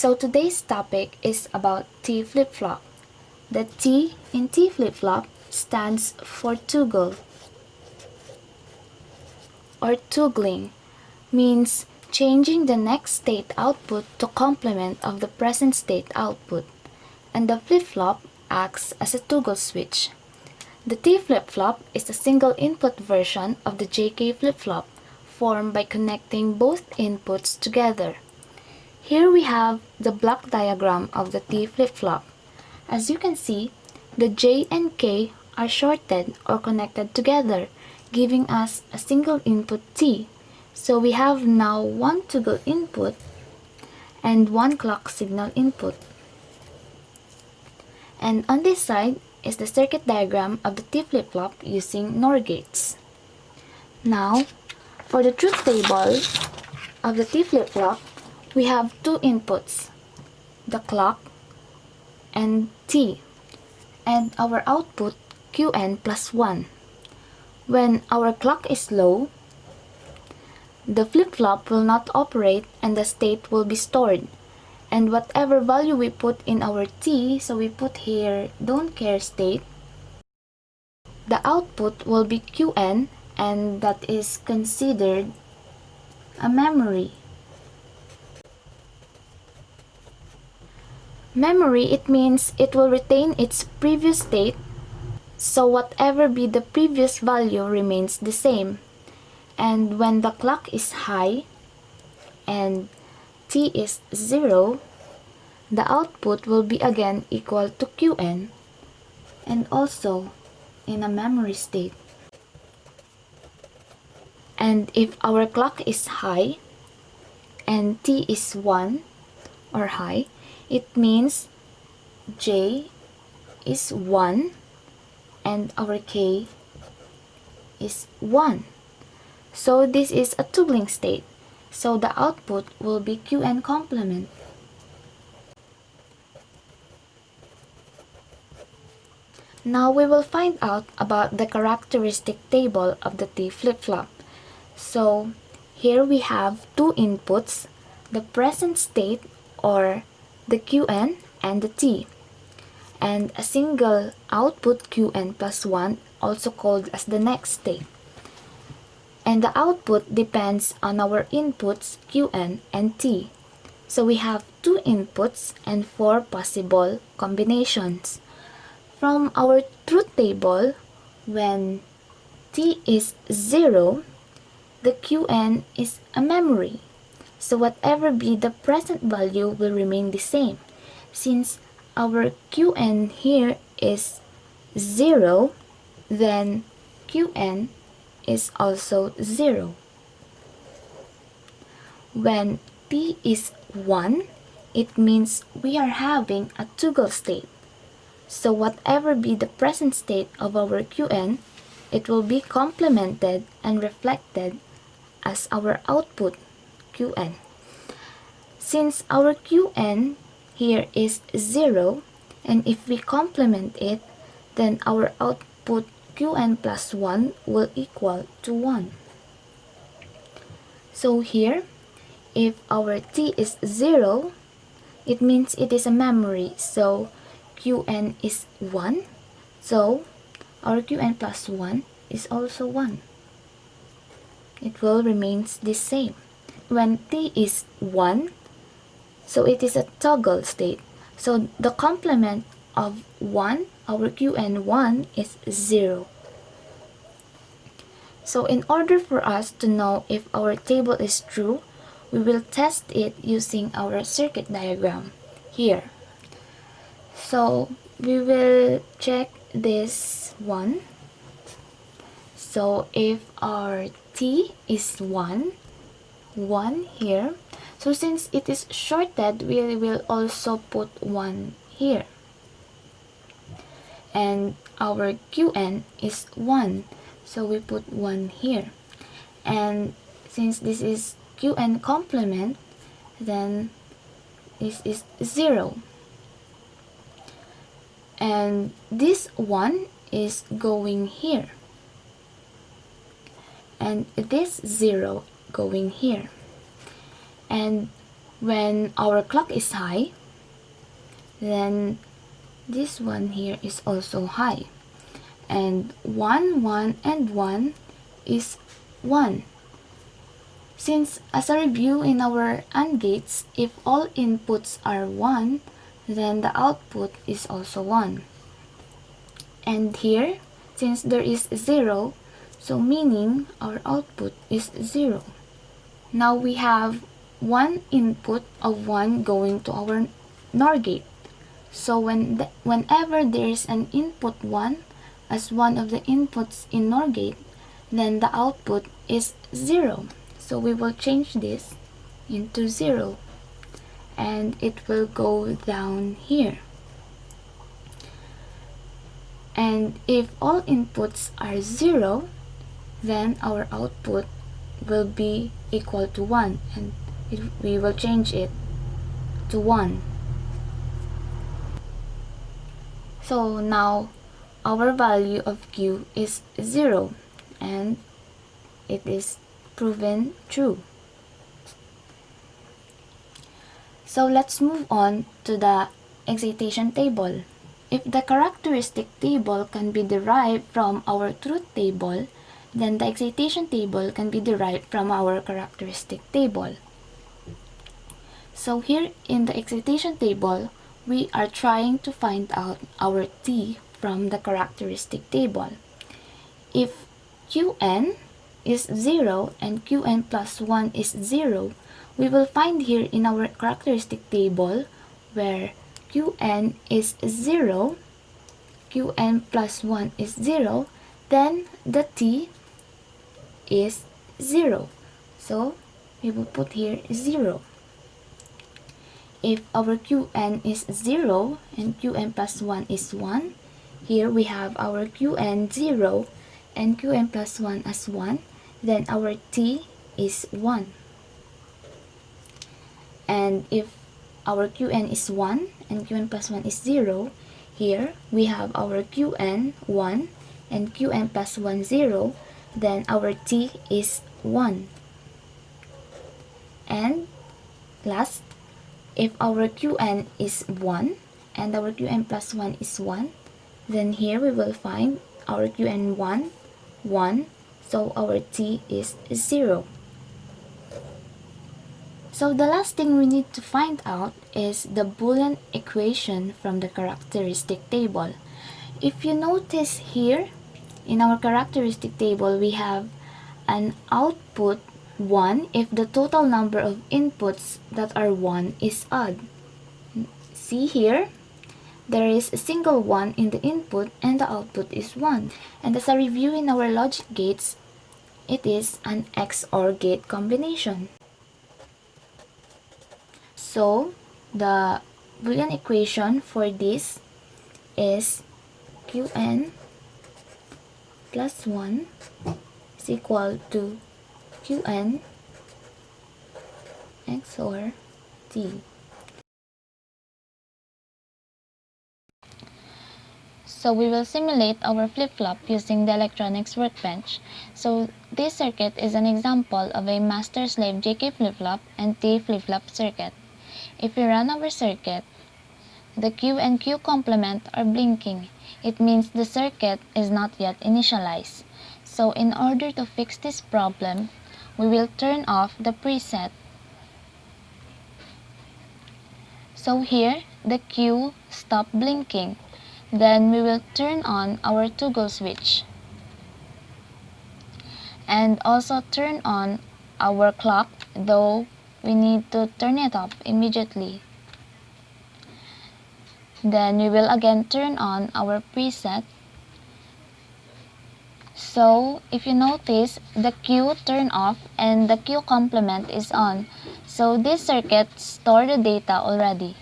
So today's topic is about T flip-flop. The T in T flip-flop stands for toggle or toggling, means changing the next state output to complement of the present state output, and the flip-flop acts as a toggle switch. The T flip-flop is a single input version of the JK flip-flop formed by connecting both inputs together. Here we have the block diagram of the T flip-flop. As you can see, the J and K are shorted or connected together, giving us a single input T. So we have now one toggle input and one clock signal input. And on this side is the circuit diagram of the T flip-flop using NOR gates. Now, for the truth table of the T flip-flop, we have two inputs, the clock and T, and our output Qn plus 1. When our clock is low, the flip-flop will not operate and the state will be stored. And whatever value we put in our T, so we put here don't care state, the output will be Qn, and that is considered a memory. Memory, it means it will retain its previous state, so whatever be the previous value remains the same. And when the clock is high and T is 0, the output will be again equal to Qn and also in a memory state. And if our clock is high and T is 1 or high, it means J is 1 and our K is 1. So this is a toggling state. So the output will be Qn complement. Now we will find out about the characteristic table of the T flip-flop. So here we have two inputs, the present state or the Qn and the T, and a single output Qn plus 1, also called as the next state. And the output depends on our inputs Qn and T. So we have two inputs and four possible combinations. From our truth table, when T is 0, the Qn is a memory. So whatever be the present value will remain the same. Since our Qn here is 0, then Qn is also 0. When T is 1, it means we are having a toggle state. So whatever be the present state of our Qn, it will be complemented and reflected as our output Qn. Since our Qn here is 0, and if we complement it, then our output Qn plus 1 will equal to 1. So here, if our T is 0, it means it is a memory. So Qn is 1. So our Qn plus 1 is also 1. It will remain the same. When T is 1, so it is a toggle state. So the complement of 1, our Qn1 is 0. So in order for us to know if our table is true, we will test it using our circuit diagram here. So we will check this one. So if our T is 1 here, so since it is shorted, we will also put 1 here. And our Qn is 1, so we put 1 here. And since this is Qn complement, then this is 0. And this 1 is going here. And this 0 going here. And when our clock is high, then this one here is also high. And 1, 1, and 1 is 1. Since as a review in our AND gates, if all inputs are 1, then the output is also 1. And here, since there is 0, so meaning our output is 0. Now we have one input of 1 going to our NOR gate. So whenever there is an input 1 as one of the inputs in NOR gate, then the output is 0. So we will change this into 0 and it will go down here. And if all inputs are 0, then our output will be equal to 1 and we will change it to 1. So now our value of Q is 0 and it is proven true. So let's move on to the excitation table. If the characteristic table can be derived from our truth table, then the excitation table can be derived from our characteristic table. So here in the excitation table, we are trying to find out our T from the characteristic table. If Qn is 0 and Qn plus 1 is 0, we will find here in our characteristic table where Qn is 0, Qn plus 1 is 0, then the T is 0. So we will put here 0. If our Qn is 0 and Qn plus 1 is 1, here we have our Qn 0 and Qn plus 1 as 1, then our T is 1. And if our Qn is 1 and Qn plus 1 is 0, here we have our Qn 1 and Qn plus 1 0, then our T is 1. And last, if our Qn is 1 and our Qn plus 1 is 1, then here we will find our Qn 1, 1, so our T is 0. So the last thing we need to find out is the Boolean equation from the characteristic table. If you notice here, in our characteristic table, we have an output 1 if the total number of inputs that are 1 is odd. See here, there is a single 1 in the input and the output is 1. And as a review in our logic gates, it is an XOR gate combination. So the Boolean equation for this is Qn plus 1 is equal to Qn XOR T. So we will simulate our flip-flop using the electronics workbench. So this circuit is an example of a master-slave JK flip-flop and T flip-flop circuit. If we run our circuit, the Q and Q complement are blinking. It means the circuit is not yet initialized. So in order to fix this problem, we will turn off the preset. So here, the Q stopped blinking. Then we will turn on our toggle switch. And also turn on our clock, though we need to turn it off immediately. Then we will again turn on our preset. So if you notice, the Q turn off and the Q complement is on. So this circuit stored the data already.